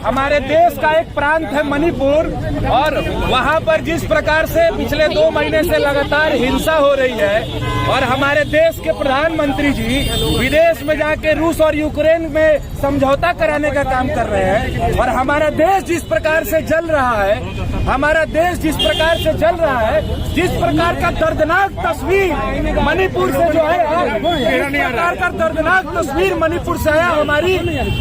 हमारे देश का एक प्रांत है मणिपुर, और वहां पर जिस प्रकार से पिछले 2 महीने से लगातार हिंसा हो रही है और हमारे देश के प्रधानमंत्री जी विदेश में जाके रूस और यूक्रेन में समझौता कराने का काम कर रहे हैं, और हमारा देश जिस प्रकार से जल रहा है, हमारा देश जिस प्रकार से जल रहा है, जिस प्रकार का दर्दनाक तस्वीर मणिपुर से जो है, जिस प्रकार का दर्दनाक तस्वीर मणिपुर से आया, हमारी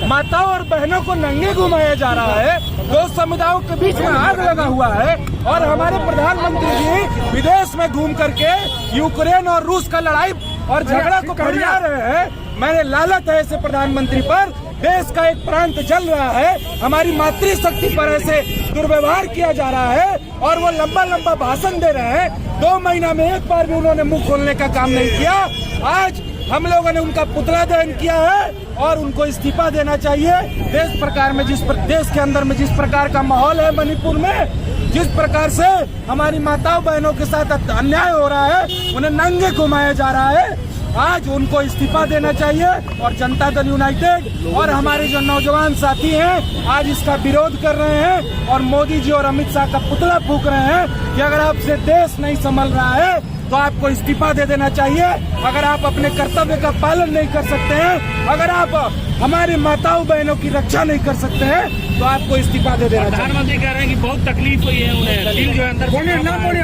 माताओं और बहनों को नंगे घुमाया जा रहा है, 2 समुदायों के बीच में आग लगा हुआ है, और हमारे प्रधानमंत्री जी विदेश में घूम करके यूक्रेन और रूस का लड़ाई और झगड़ा को बढ़ा रहे हैं। मैंने लालच है ऐसे प्रधानमंत्री पर। देश का एक प्रांत जल रहा है, हमारी मातृशक्ति पर ऐसे दुर्व्यवहार किया जा रहा है, और वो लंबा लंबा भाषण दे रहे हैं। 2 महीना में एक बार भी उन्होंने मुंह खोलने का काम नहीं किया। आज हम लोगों ने उनका पुतला दहन किया है और उनको इस्तीफा देना चाहिए। देश के अंदर में जिस प्रकार का माहौल है मणिपुर में, जिस प्रकार से हमारी माताओं बहनों के साथ अन्याय हो रहा है, उन्हें नंगे घुमाया जा रहा है, आज उनको इस्तीफा देना चाहिए। और जनता दल यूनाइटेड और हमारे जो नौजवान साथी हैं आज इसका विरोध कर रहे हैं और मोदी जी और अमित शाह का पुतला फूंक रहे हैं कि अगर आपसे देश नहीं संभल रहा है तो आपको इस्तीफा दे देना चाहिए। अगर आप अपने कर्तव्य का पालन नहीं कर सकते हैं, अगर आप हमारी माताओं बहनों की रक्षा नहीं कर सकते हैं, तो आपको इस्तीफा दे देना चाहिए। प्रधानमंत्री कह रहे हैं कि बहुत तकलीफ हुई है उन्हें, दिल जो है अंदर।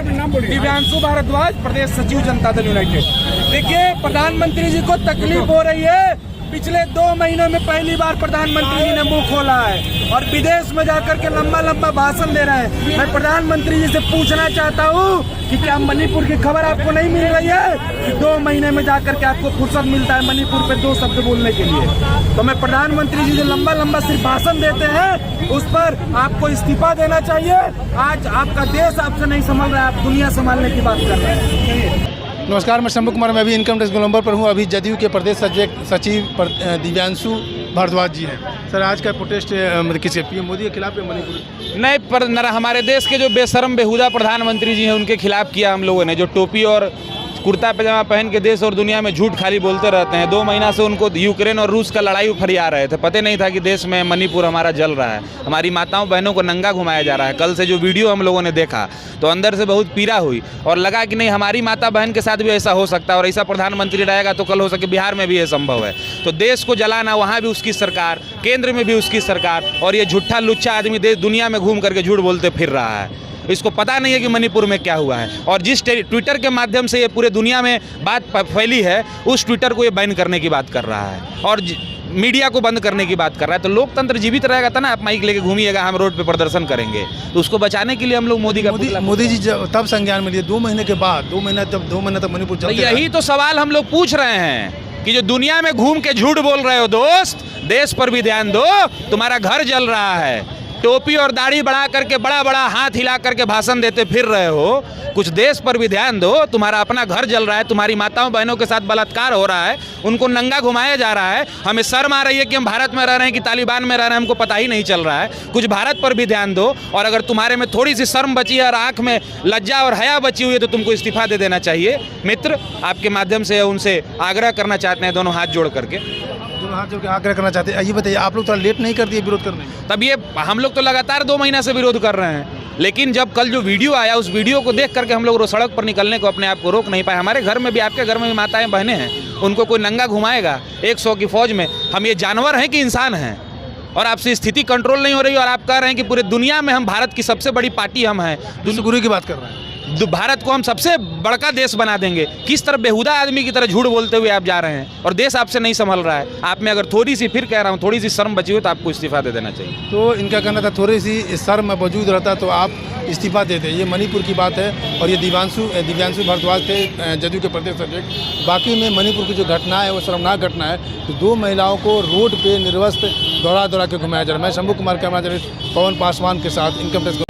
नाम बोलिए। दिव्यांशु भारद्वाज, प्रदेश सचिव जनता दल यूनाइटेड। देखिए, प्रधानमंत्री जी को तकलीफ हो रही है। पिछले 2 महीनों में पहली बार प्रधानमंत्री जी ने मुंह खोला है और विदेश में जाकर के लंबा लंबा भाषण दे रहे हैं। मैं प्रधानमंत्री जी से पूछना चाहता हूँ कि क्या मणिपुर की खबर आपको नहीं मिल रही है कि 2 महीने में जाकर के आपको फुर्सत मिलता है मणिपुर पे 2 शब्द बोलने के लिए? तो मैं प्रधानमंत्री जी जो लंबा लंबा सिर्फ भाषण देते हैं उस पर आपको इस्तीफा देना चाहिए। आज आपका देश आपसे नहीं संभल रहा है, आप दुनिया संभालने की बात कर रहे हैं। नमस्कार, मैं शंभू कुमार, मैं अभी इनकम टैक्स गोलंबर पर हूँ। अभी जदयू के प्रदेश सचिव दिव्यांशु भारद्वाज जी हैं। सर, आज का प्रोटेस्ट किसके, पीएम मोदी के खिलाफ या मणिपुर? नहीं, पर हमारे देश के जो बेशरम बेहुदा प्रधानमंत्री जी हैं उनके खिलाफ किया हम लोगों ने, जो टोपी और कुर्ता पैजामा पहन के देश और दुनिया में झूठ खाली बोलते रहते हैं। 2 महीना से उनको यूक्रेन और रूस का लड़ाई फरिया रहे थे, पता नहीं था कि देश में मणिपुर हमारा जल रहा है, हमारी माताओं बहनों को नंगा घुमाया जा रहा है। कल से जो वीडियो हम लोगों ने देखा तो अंदर से बहुत पीड़ा हुई और लगा कि नहीं, हमारी माता बहन के साथ भी ऐसा हो सकता है, और ऐसा प्रधानमंत्री रहेगा तो कल हो सके बिहार में भी ये संभव है। तो देश को जलाना, वहाँ भी उसकी सरकार, केंद्र में भी उसकी सरकार, और ये झूठा लुच्चा आदमी देश दुनिया में घूम करके झूठ बोलते फिर रहा है। इसको पता नहीं है कि मणिपुर में क्या हुआ है, और जिस ट्विटर के माध्यम से ये पूरे दुनिया में बात फैली है, उस ट्विटर को ये बैन करने की बात कर रहा है और मीडिया को बंद करने की बात कर रहा है। तो लोकतंत्र जीवित रहेगा था ना, आप माइक लेके घूमिएगा, हम रोड पे प्रदर्शन करेंगे, तो उसको बचाने के लिए हम लोग मोदी जी तब संज्ञान में लिए 2 महीने के बाद, 2 महीना तक मणिपुर चलते रहा। यही तो सवाल हम लोग पूछ रहे हैं कि जो दुनिया में घूम के झूठ बोल रहे हो दोस्त, देश पर भी ध्यान दो, तुम्हारा घर जल रहा है। टोपी और दाढ़ी बढ़ा करके बड़ा बड़ा हाथ हिला करके भाषण देते फिर रहे हो, कुछ देश पर भी ध्यान दो। तुम्हारा अपना घर जल रहा है, तुम्हारी माताओं बहनों के साथ बलात्कार हो रहा है, उनको नंगा घुमाया जा रहा है। हमें शर्म आ रही है कि हम भारत में रह रहे हैं कि तालिबान में रह रहे हैं, हमको पता ही नहीं चल रहा है। कुछ भारत पर भी ध्यान दो, और अगर तुम्हारे में थोड़ी सी शर्म बची है और आँख में लज्जा और हया बची हुई है तो तुमको इस्तीफा दे देना चाहिए। मित्र, आपके माध्यम से उनसे आग्रह करना चाहते हैं, दोनों हाथ जोड़ करके हाथ जोड़ के आग्रह करना चाहते हैं। ये बताइए, आप लोग थोड़ा लेट नहीं कर दिए विरोध करने में? तब ये हम लोग तो लगातार 2 महीना से विरोध कर रहे हैं, लेकिन जब कल जो वीडियो आया उस वीडियो को देख करके हम लोग सड़क पर निकलने को अपने आप को रोक नहीं पाए। हमारे घर में भी, आपके घर में भी माताएं बहनें हैं, उनको कोई नंगा घुमाएगा 100 की फौज में? हम ये जानवर हैं कि इंसान हैं? और आपसे स्थिति कंट्रोल नहीं हो रही और आप कह रहे हैं कि पूरे दुनिया में हम भारत की सबसे बड़ी पार्टी हम हैं, गुरु की बात कर रहे हैं, भारत को हम सबसे बड़का देश बना देंगे। किस तरह बेहुदा आदमी की तरह झूठ बोलते हुए आप जा रहे हैं, और देश आपसे नहीं संभल रहा है। आप में अगर थोड़ी सी, फिर कह रहा हूँ, थोड़ी सी शर्म बची हो तो आपको इस्तीफा दे देना चाहिए। तो इनका कहना था थोड़ी सी शर्म मौजूद रहता तो आप इस्तीफा देते। ये मणिपुर की बात है, और ये दिव्यांशु भारद्वाज थे जदयू के प्रदेश अध्यक्ष। बाकी में मणिपुर की जो घटना है वो शर्मनाक घटना है। तो 2 महिलाओं को रोड पे निर्वस्त्र दौड़ा के घुमाया जा रहा है। मैं शंभू कुमार, कैमरा जर्नलिस्ट पवन पासवान के साथ, इनकम टैक्स